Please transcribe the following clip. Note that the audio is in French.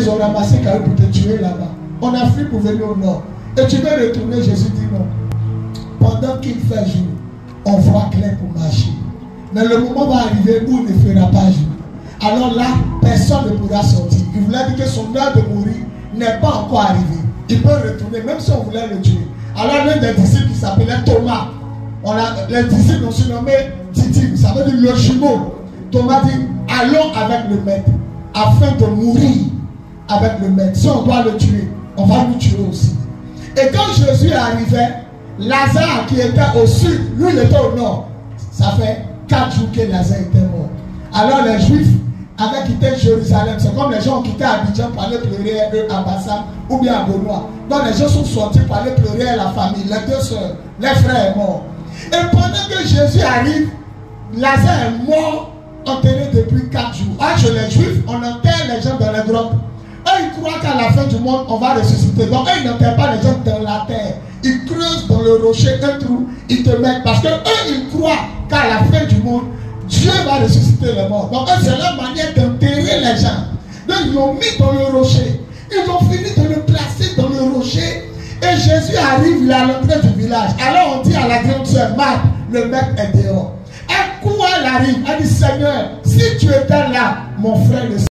Ils ont ramassé Caillou pour te tuer là-bas. On a fui pour venir au nord. Et tu veux retourner, Jésus dit non. Pendant qu'il fait jour, on voit clair pour marcher. Mais le moment va arriver où il ne fera pas jour. Alors là, personne ne pourra sortir. Il voulait dire que son heure de mourir n'est pas encore arrivée. Il peut retourner, même si on voulait le tuer. Alors l'un des disciples qui s'appelait Thomas, les disciples ont surnommé Didyme, ça veut dire le jumeau. Thomas dit, allons avec le maître, afin de mourir avec le maître. Si on doit le tuer, on va nous tuer aussi. Et quand Jésus arrivait, Lazare qui était au sud, lui il était au nord. Ça fait 4 jours que Lazare était mort. Alors les Juifs avaient quitté Jérusalem. C'est comme les gens ont quitté Abidjan pour aller pleurer eux à Bassa ou bien à Benoît. Donc les gens sont sortis pour aller pleurer à la famille, les deux soeurs, les frères sont morts. Et pendant que Jésus arrive, Lazare est mort, enterré depuis 4 jours. Chez les Juifs, on enterre les gens dans les grottes. Eux, ils croient qu'à la fin du monde, on va ressusciter. Donc, eux, ils n'enterrent pas les gens dans la terre. Ils creusent dans le rocher un trou, ils te mettent. Parce que eux, ils croient qu'à la fin du monde, Dieu va ressusciter les morts. Donc, eux, c'est leur manière d'enterrer les gens. Donc, ils l'ont mis dans le rocher. Ils ont fini de le placer dans le rocher. Et Jésus arrive là à l'entrée du village. Alors, on dit à la grande sœur, Marthe, le mec est dehors. Et quoi elle arrive? Elle dit, Seigneur, si tu étais là, mon frère le